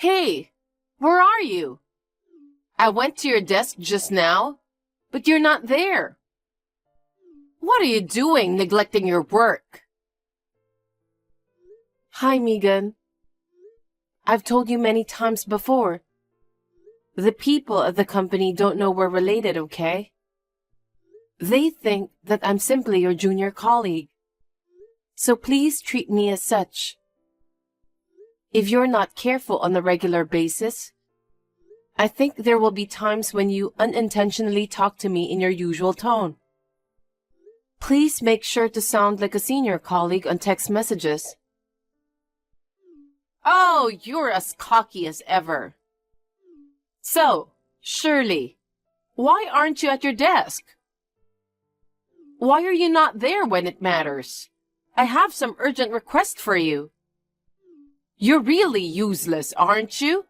Hey, where are you? I went to your desk just now, but you're not there. What are you doing, neglecting your work? Hi, Megan. I've told you many times before. The people at the company don't know we're related, okay? They think that I'm simply your junior colleague. So please treat me as such. If you're not careful on a regular basis, I think there will be times when you unintentionally talk to me in your usual tone. Please make sure to sound like a senior colleague on text messages. Oh, you're as cocky as ever. So, Shirley, why aren't you at your desk? Why are you not there when it matters? I have some urgent request for you. You're really useless, aren't you?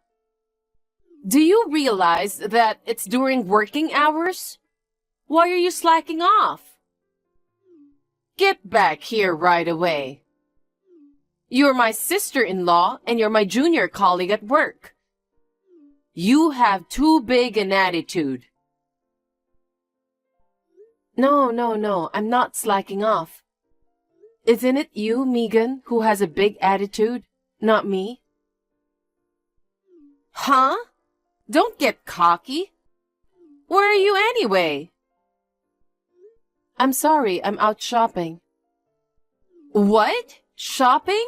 Do you realize that it's during working hours? Why are you slacking off? Get back here right away. You're my sister-in-law and you're my junior colleague at work. You have too big an attitude. No, I'm not slacking off. Isn't it you, Megan, who has a big attitude, not me? Huh? Don't get cocky. Where are you anyway? I'm sorry, I'm out shopping. What? Shopping?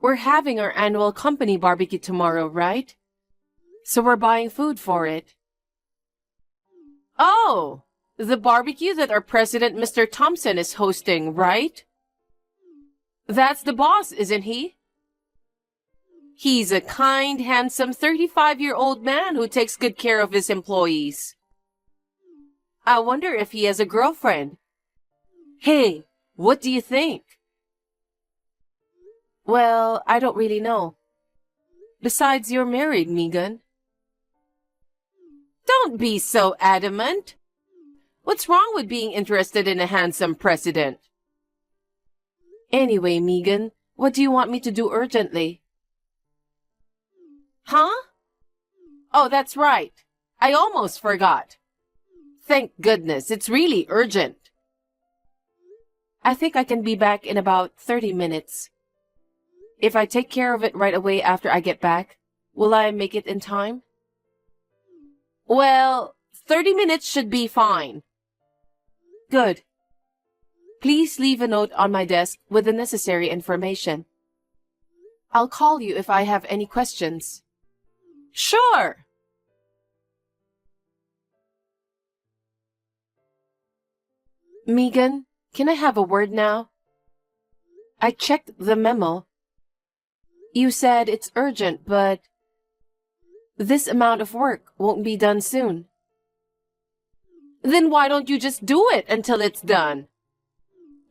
We're having our annual company barbecue tomorrow, right? So we're buying food for it. Oh, the barbecue that our president, Mr. Thompson, is hosting, right? That's the boss, isn't he? He's a kind, handsome 35-year-old man who takes good care of his employees. I wonder if he has a girlfriend. Hey, what do you think? Well, I don't really know. Besides, you're married, Megan. Don't be so adamant. What's wrong with being interested in a handsome president? Anyway, Megan, what do you want me to do urgently? Huh? Oh, that's right. I almost forgot. Thank goodness, it's really urgent. I think I can be back in about 30 minutes. If I take care of it right away after I get back, will I make it in time? Well, 30 minutes should be fine. Good. Please leave a note on my desk with the necessary information. I'll call you if I have any questions. Sure. Megan, can I have a word now? I checked the memo. You said it's urgent, but this amount of work won't be done soon. Then why don't you just do it until it's done?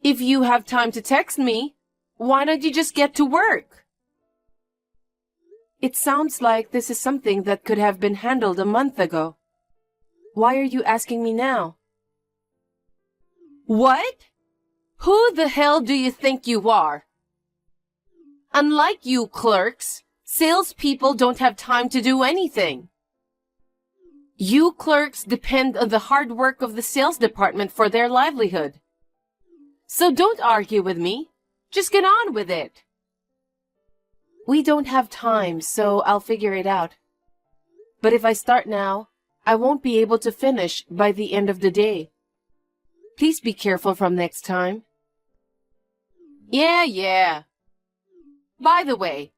If you have time to text me, why don't you just get to work? It sounds like this is something that could have been handled a month ago. Why are you asking me now? What? Who the hell do you think you are? Unlike you clerks, salespeople don't have time to do anything. You clerks depend on the hard work of the sales department for their livelihood. So don't argue with me. Just get on with it. We don't have time, so I'll figure it out. But if I start now, I won't be able to finish by the end of the day. Please be careful from next time. Yeah. By the way,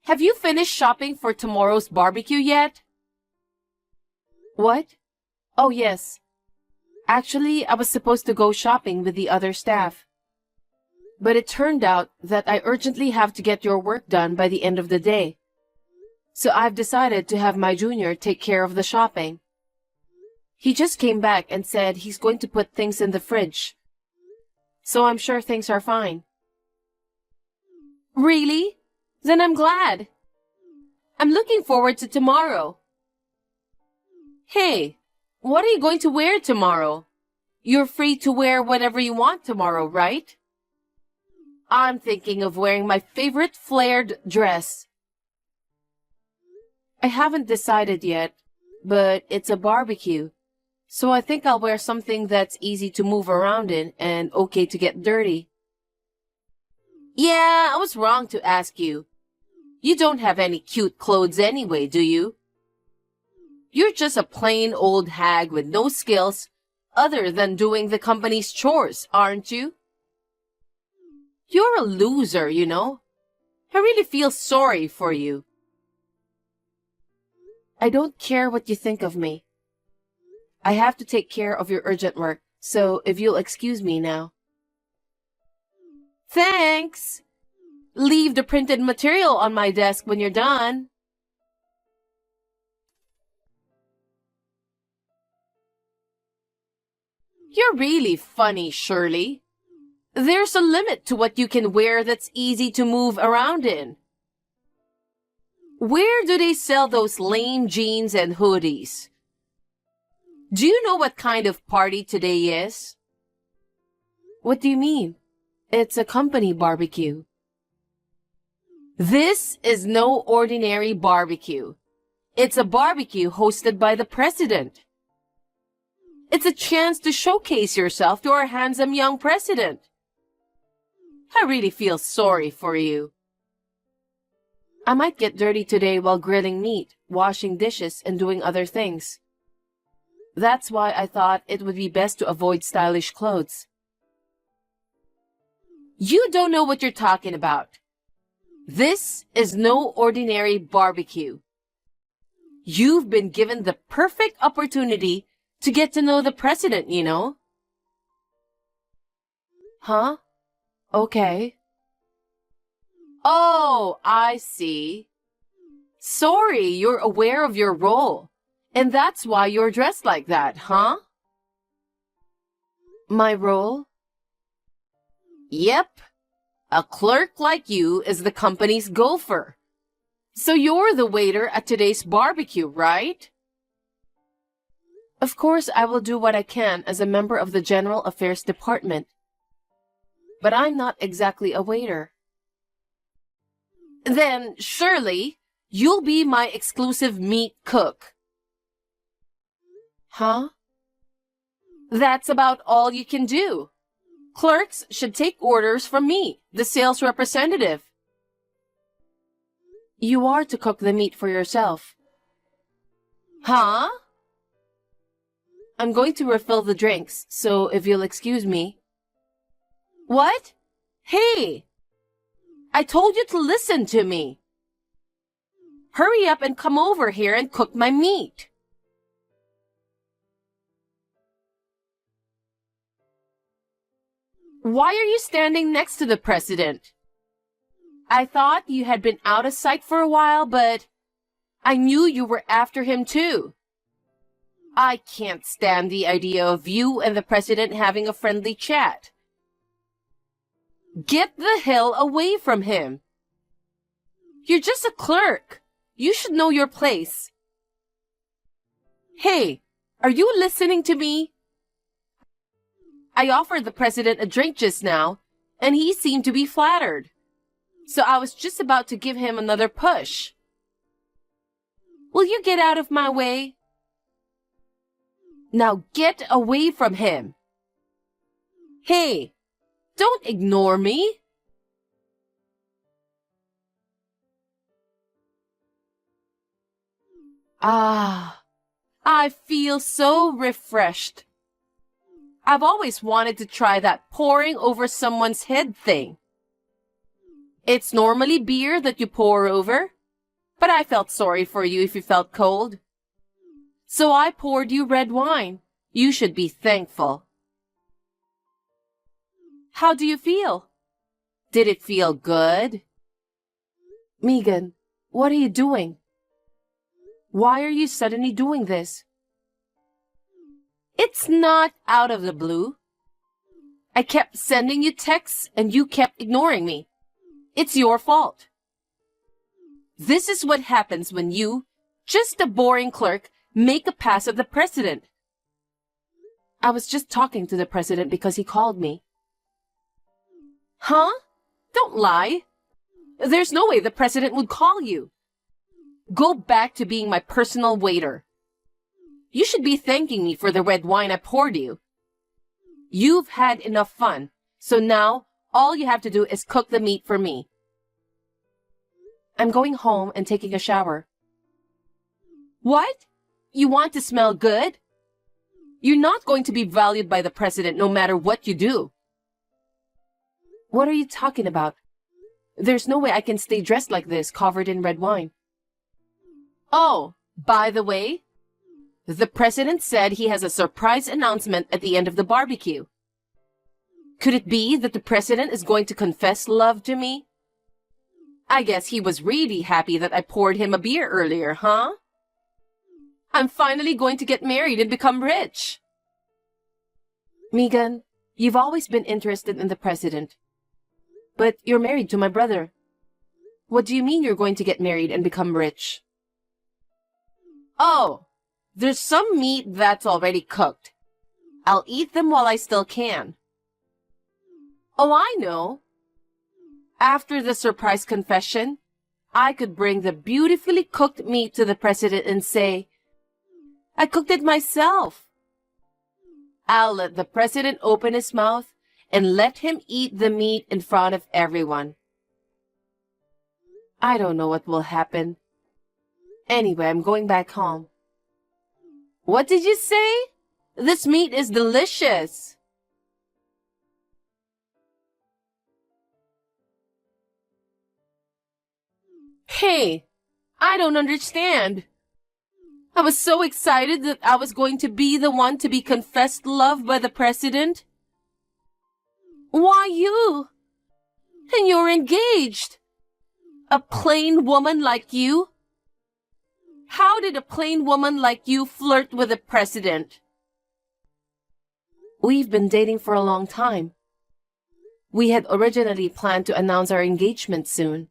have you finished shopping for tomorrow's barbecue yet? What? Oh, yes. Actually, I was supposed to go shopping with the other staff. But it turned out that I urgently have to get your work done by the end of the day. So I've decided to have my junior take care of the shopping. He just came back and said he's going to put things in the fridge. So I'm sure things are fine. Really? Then I'm glad. I'm looking forward to tomorrow. Hey, what are you going to wear tomorrow? You're free to wear whatever you want tomorrow, right? I'm thinking of wearing my favorite flared dress. I haven't decided yet, but it's a barbecue. So I think I'll wear something that's easy to move around in and okay to get dirty. Yeah, I was wrong to ask you. You don't have any cute clothes anyway, do you? You're just a plain old hag with no skills other than doing the company's chores, aren't you? You're a loser, you know. I really feel sorry for you. I don't care what you think of me. I have to take care of your urgent work, so if you'll excuse me now. Thanks! Leave the printed material on my desk when you're done. You're really funny, Shirley. There's a limit to what you can wear that's easy to move around in. Where do they sell those lame jeans and hoodies? Do you know what kind of party today is? What do you mean? It's a company barbecue. This is no ordinary barbecue. It's a barbecue hosted by the president. It's a chance to showcase yourself to our handsome young president. I really feel sorry for you. I might get dirty today while grilling meat, washing dishes, and doing other things. That's why I thought it would be best to avoid stylish clothes. You don't know what you're talking about. This is no ordinary barbecue. You've been given the perfect opportunity to get to know the president, you know. Huh? Okay. Oh, I see. Sorry, you're aware of your role. And that's why you're dressed like that, huh? My role? Yep. A clerk like you is the company's gopher. So you're the waiter at today's barbecue, right? Of course, I will do what I can as a member of the General Affairs Department. But I'm not exactly a waiter. Then, surely, you'll be my exclusive meat cook. Huh? That's about all you can do. Clerks should take orders from me, the sales representative. You are to cook the meat for yourself. Huh? I'm going to refill the drinks, so if you'll excuse me. What? Hey! I told you to listen to me. Hurry up and come over here and cook my meat. Why are you standing next to the president? I thought you had been out of sight for a while, but I knew you were after him too. I can't stand the idea of you and the president having a friendly chat. Get the hell away from him. You're just a clerk. You should know your place. Hey, are you listening to me? I offered the president a drink just now, and he seemed to be flattered. So I was just about to give him another push. Will you get out of my way? Now get away from him. Hey, don't ignore me. Ah, I feel so refreshed. I've always wanted to try that pouring over someone's head thing. It's normally beer that you pour over, but I felt sorry for you if you felt cold. So I poured you red wine. You should be thankful. How do you feel? Did it feel good? Megan, what are you doing? Why are you suddenly doing this? It's not out of the blue. I kept sending you texts and you kept ignoring me. It's your fault. This is what happens when you, just a boring clerk, make a pass at the president. I was just talking to the president because he called me. Huh? Don't lie. There's no way the president would call you. Go back to being my personal waiter. You should be thanking me for the red wine I poured you. You've had enough fun, so now all you have to do is cook the meat for me. I'm going home and taking a shower. What? You want to smell good? You're not going to be valued by the president no matter what you do. What are you talking about? There's no way I can stay dressed like this, covered in red wine. Oh, by the way, the president said he has a surprise announcement at the end of the barbecue. Could it be that the president is going to confess love to me? I guess he was really happy that I poured him a beer earlier, huh? I'm finally going to get married and become rich. Megan, you've always been interested in the president. But you're married to my brother. What do you mean you're going to get married and become rich? Oh, there's some meat that's already cooked. I'll eat them while I still can. Oh, I know. After the surprise confession, I could bring the beautifully cooked meat to the president and say, I cooked it myself. I'll let the president open his mouth and let him eat the meat in front of everyone. I don't know what will happen. Anyway, I'm going back home. What did you say? This meat is delicious. Hey, I don't understand. I was so excited that I was going to be the one to be confessed love by the president. Why you? And you're engaged. A plain woman like you? How did a plain woman like you flirt with the president? We've been dating for a long time. We had originally planned to announce our engagement soon.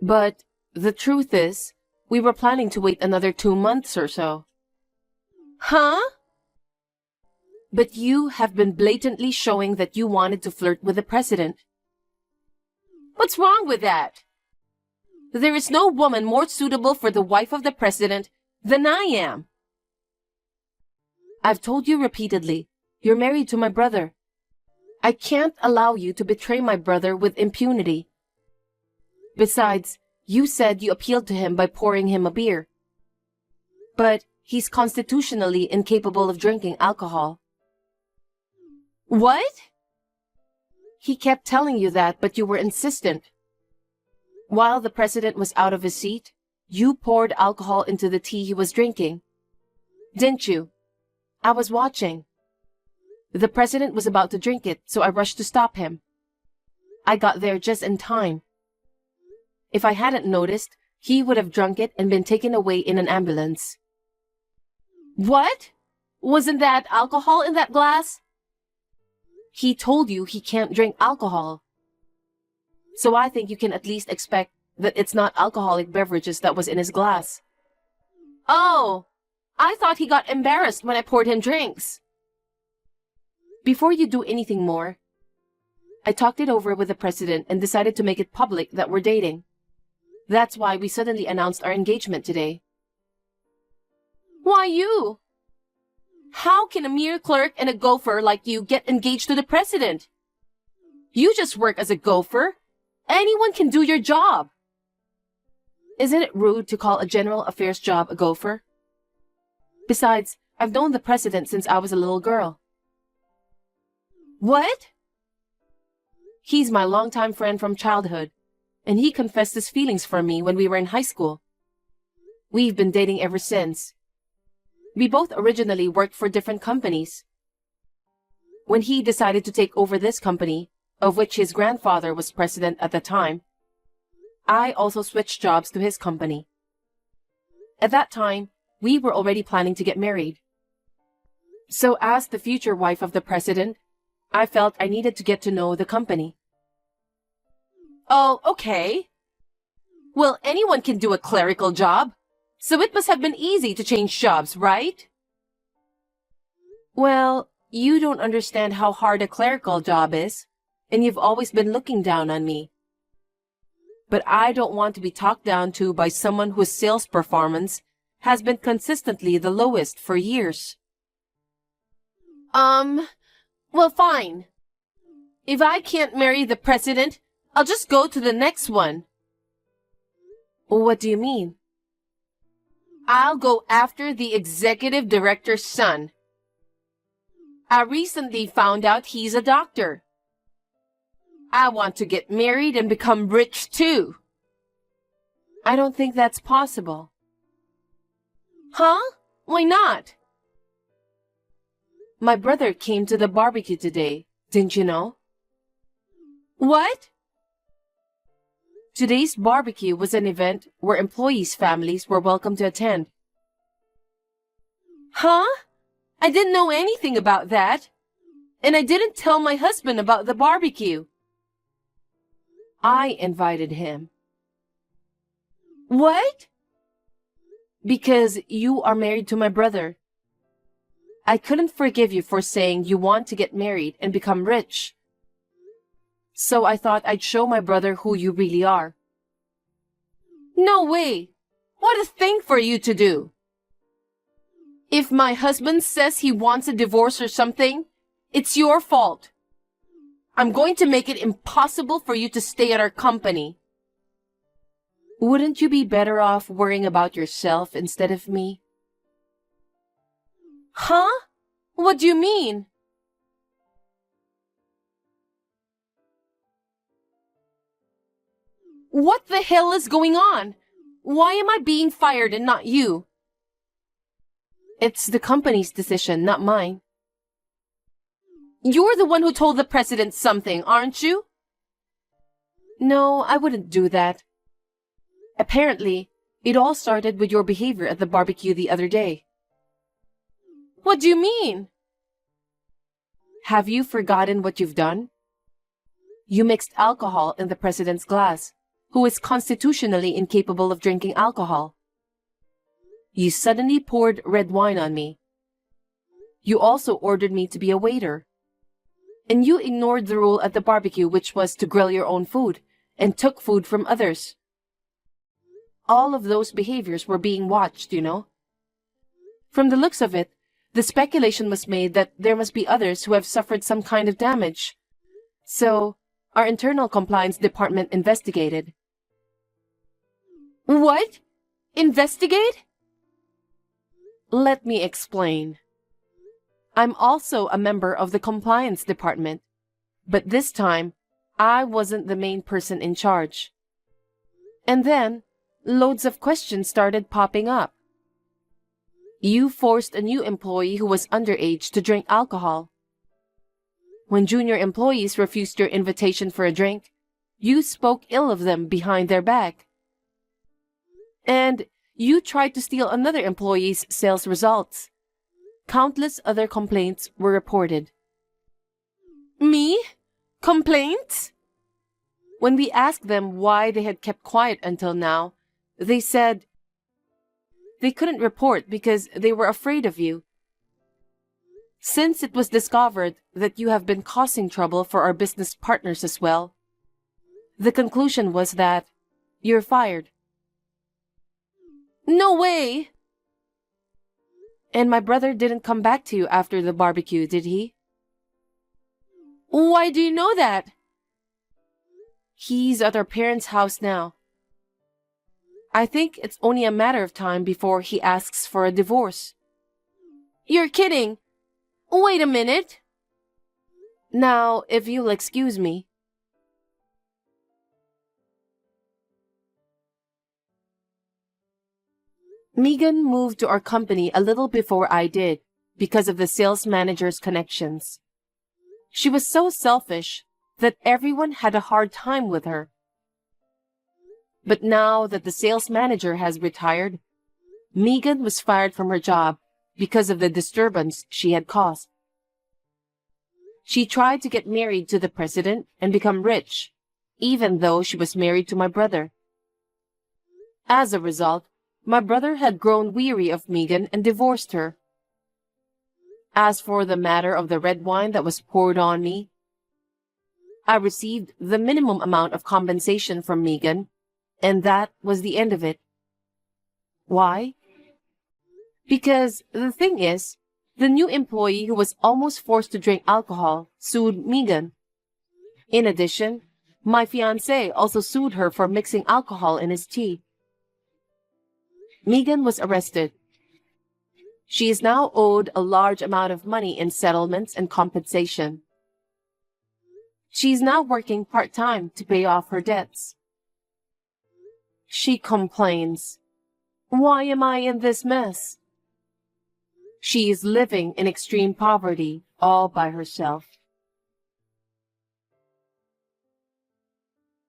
But the truth is, we were planning to wait another 2 months or so. Huh? But you have been blatantly showing that you wanted to flirt with the president. What's wrong with that? There is no woman more suitable for the wife of the president than I am. I've told you repeatedly, you're married to my brother. I can't allow you to betray my brother with impunity. Besides, you said you appealed to him by pouring him a beer. But he's constitutionally incapable of drinking alcohol. What? He kept telling you that, but you were insistent. While the president was out of his seat, you poured alcohol into the tea he was drinking. Didn't you? I was watching. The president was about to drink it, so I rushed to stop him. I got there just in time. If I hadn't noticed, he would have drunk it and been taken away in an ambulance. What? Wasn't that alcohol in that glass? He told you he can't drink alcohol. So I think you can at least expect that it's not alcoholic beverages that was in his glass. Oh, I thought he got embarrassed when I poured him drinks. Before you do anything more, I talked it over with the president and decided to make it public that we're dating. That's why we suddenly announced our engagement today. Why you? How can a mere clerk and a gopher like you get engaged to the president? You just work as a gopher. Anyone can do your job. Isn't it rude to call a general affairs job a gopher? Besides, I've known the president since I was a little girl. What? He's my longtime friend from childhood, and he confessed his feelings for me when we were in high school. We've been dating ever since. We both originally worked for different companies. When he decided to take over this company, of which his grandfather was president at the time, I also switched jobs to his company. At that time, we were already planning to get married. So as the future wife of the president, I felt I needed to get to know the company. Oh, okay. Well, anyone can do a clerical job, so it must have been easy to change jobs, right? Well, you don't understand how hard a clerical job is, and you've always been looking down on me. but I don't want to be talked down to by someone whose sales performance has been consistently the lowest for years. Well, fine. If I can't marry the president, I'll just go to the next one. What do you mean? I'll go after the executive director's son. I recently found out he's a doctor. I want to get married and become rich too. I don't think that's possible. Huh? Why not? My brother came to the barbecue today, didn't you know? What? Today's barbecue was an event where employees' families were welcome to attend. Huh? I didn't know anything about that. And I didn't tell my husband about the barbecue. I invited him. What? Because you are married to my brother. I couldn't forgive you for saying you want to get married and become rich. So I thought I'd show my brother who you really are. No way! What a thing for you to do! If my husband says he wants a divorce or something, it's your fault. I'm going to make it impossible for you to stay at our company. Wouldn't you be better off worrying about yourself instead of me? Huh? What do you mean? What the hell is going on? Why am I being fired and not you? It's the company's decision, not mine. You're the one who told the president something, aren't you? No, I wouldn't do that. Apparently, it all started with your behavior at the barbecue the other day. What do you mean? Have you forgotten what you've done? You mixed alcohol in the president's glass, who is constitutionally incapable of drinking alcohol. You suddenly poured red wine on me. You also ordered me to be a waiter. And you ignored the rule at the barbecue, which was to grill your own food, and took food from others. All of those behaviors were being watched, you know. From the looks of it, the speculation was made that there must be others who have suffered some kind of damage. So, our internal compliance department investigated. What? Investigate? Let me explain. I'm also a member of the compliance department, but this time, I wasn't the main person in charge. And then, loads of questions started popping up. You forced a new employee who was underage to drink alcohol. When junior employees refused your invitation for a drink, you spoke ill of them behind their back. And you tried to steal another employee's sales results. Countless other complaints were reported. Me? Complaints? When we asked them why they had kept quiet until now, they said they couldn't report because they were afraid of you. Since it was discovered that you have been causing trouble for our business partners as well, the conclusion was that you're fired. No way! And my brother didn't come back to you after the barbecue, did he? Why do you know that? He's at our parents' house now. I think it's only a matter of time before he asks for a divorce. You're kidding! Wait a minute! Now, if you'll excuse me. Megan moved to our company a little before I did because of the sales manager's connections. She was so selfish that everyone had a hard time with her. But now that the sales manager has retired, Megan was fired from her job because of the disturbance she had caused. She tried to get married to the president and become rich, even though she was married to my brother. As a result, my brother had grown weary of Megan and divorced her. As for the matter of the red wine that was poured on me, I received the minimum amount of compensation from Megan And that was the end of it. Why? Because the thing is, the new employee who was almost forced to drink alcohol sued Megan. In addition, my fiancé also sued her for mixing alcohol in his tea. Megan was arrested. She is now owed a large amount of money in settlements and compensation. She is now working part-time to pay off her debts. She complains, "Why am I in this mess?" She is living in extreme poverty all by herself.